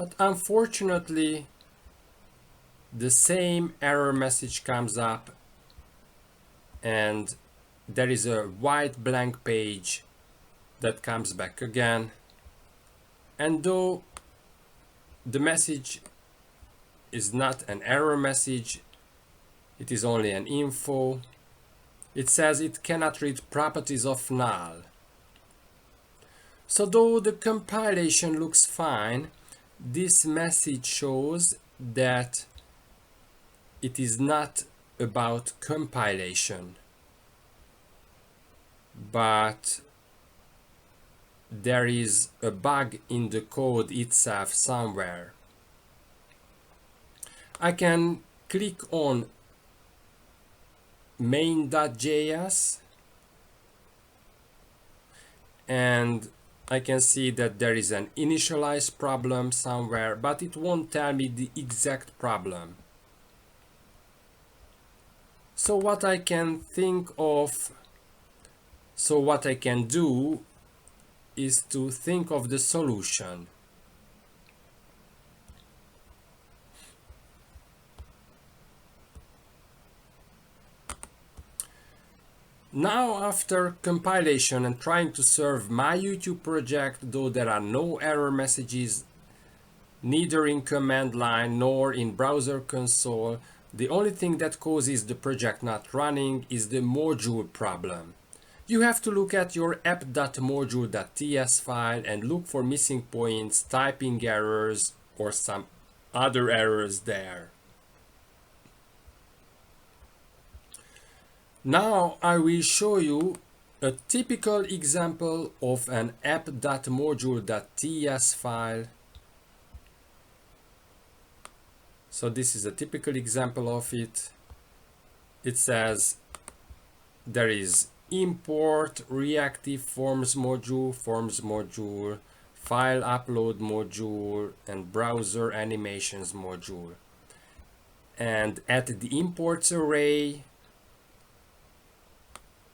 But unfortunately, the same error message comes up and there is a white blank page that comes back again. And though the message is not an error message, it is only an info, it says it cannot read properties of null. So though the compilation looks fine, this message shows that it is not about compilation, but there is a bug in the code itself somewhere. I can click on main.js and I can see that there is an initialize problem somewhere, but it won't tell me the exact problem. So what I can do is to think of the solution. Now, after compilation and trying to serve my YouTube project, though there are no error messages neither in command line nor in browser console, the only thing that causes the project not running is the module problem. You have to look at your app.module.ts file and look for missing points, typing errors, or some other errors there. Now I will show you a typical example of an app.module.ts file. So this is a typical example of it. It says there is import reactive forms module, file upload module, and browser animations module. And at the imports array,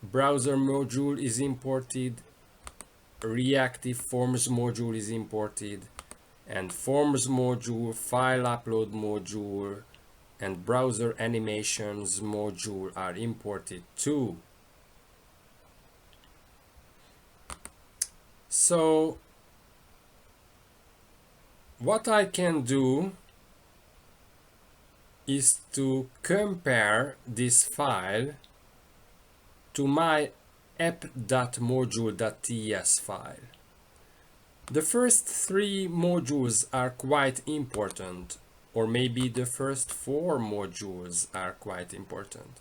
browser module is imported, reactive forms module is imported, and forms module, file upload module, and browser animations module are imported too. So what I can do is to compare this file to my app.module.ts file. The first three modules are quite important, or maybe the first four modules are quite important.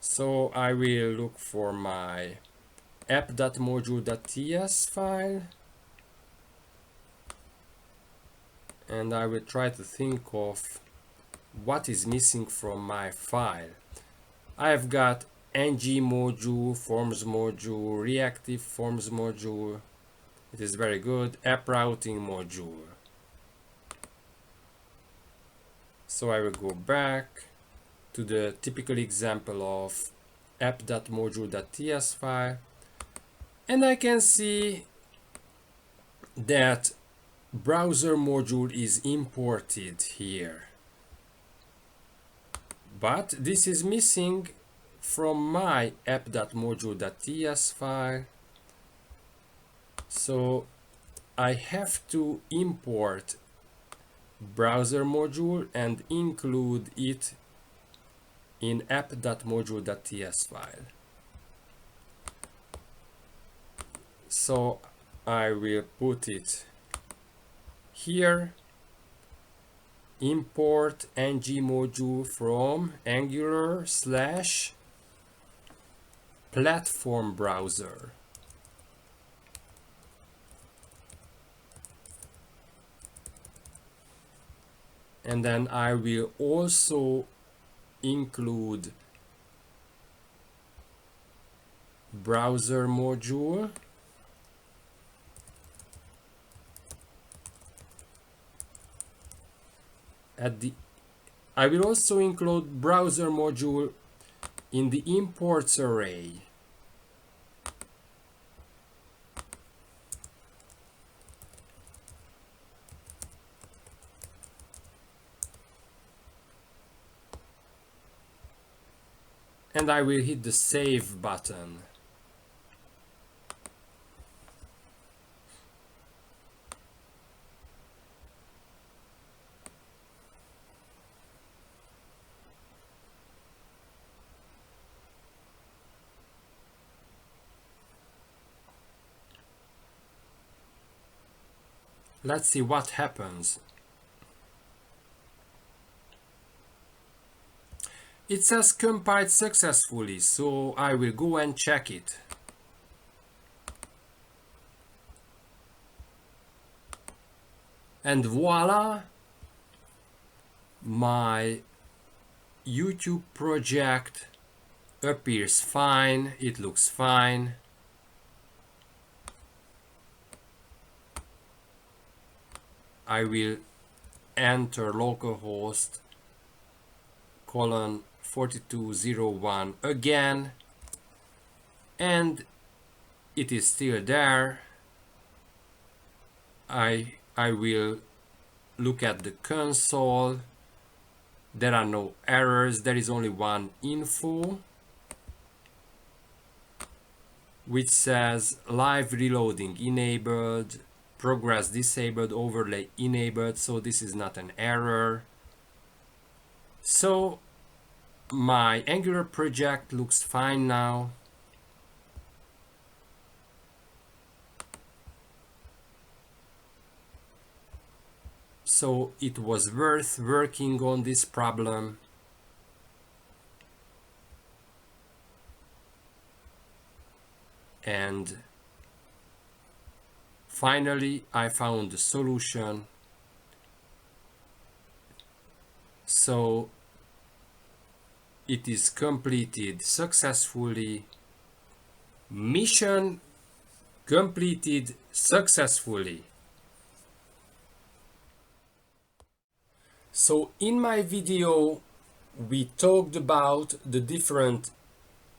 So I will look for my app.module.ts file and I will try to think of what is missing from my file. I have got ng module, forms module, reactive forms module. It is very good. App routing module. So I will go back to the typical example of app.module.ts file, and I can see that browser module is imported here. But this is missing from my app.module.ts file. So I have to import browser module and include it in app.module.ts file. So I will put it here. Import ng module from Angular/platform browser. And then I will also include browser module. I will also include browser module in the imports array. and I will hit the save button. Let's see what happens. It says compiled successfully, so I will go and check it. And voila, my YouTube project appears fine, it looks fine. I will enter localhost :4201 again, and it is still there. I will look at the console. There are no errors, there is only one info which says live reloading enabled, progress disabled, overlay enabled, so this is not an error. So my Angular project looks fine now. So it was worth working on this problem. And finally I found the solution. So it is completed successfully. Mission completed successfully. So in my video we talked about the different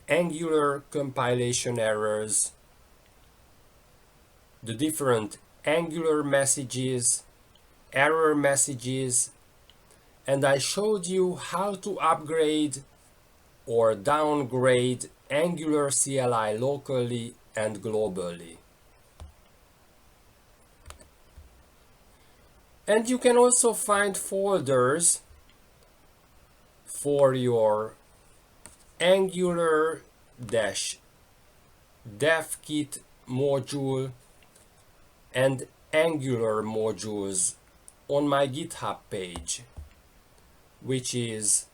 Angular compilation errors, the different Angular messages, error messages, and I showed you how to upgrade or downgrade Angular CLI locally and globally. And you can also find folders for your Angular-devkit module and Angular modules on my GitHub page, which is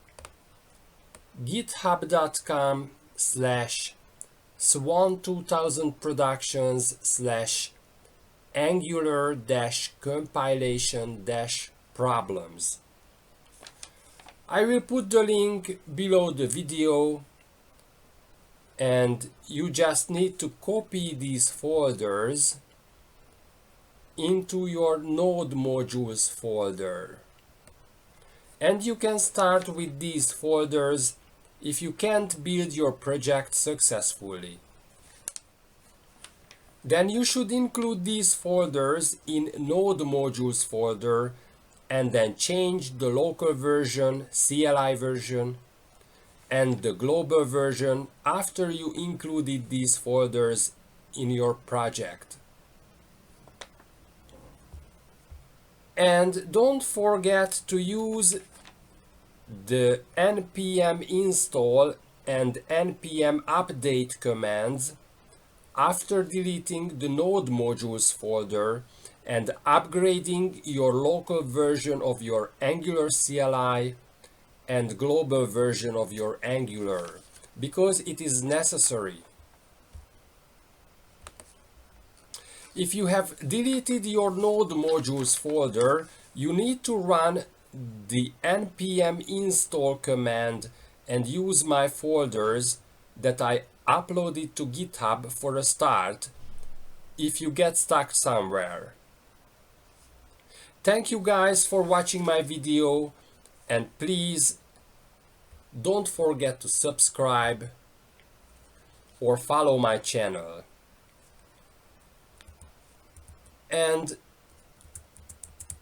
github.com/swan2000-Angular-compilation-problems. I will put the link below the video, and you just need to copy these folders into your node modules folder. And you can start with these folders if you can't build your project successfully. Then you should include these folders in node modules folder and then change the local version, CLI version, and the global version after you included these folders in your project. And don't forget to use the npm install and npm update commands after deleting the node modules folder and upgrading your local version of your Angular CLI and global version of your Angular, because it is necessary. If you have deleted your node modules folder, you need to run the npm install command and use my folders that I uploaded to GitHub for a start if you get stuck somewhere. Thank you guys for watching my video, and please don't forget to subscribe or follow my channel. And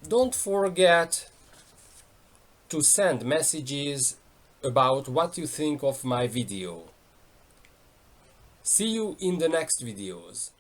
don't forget to send messages about what you think of my video. See you in the next videos.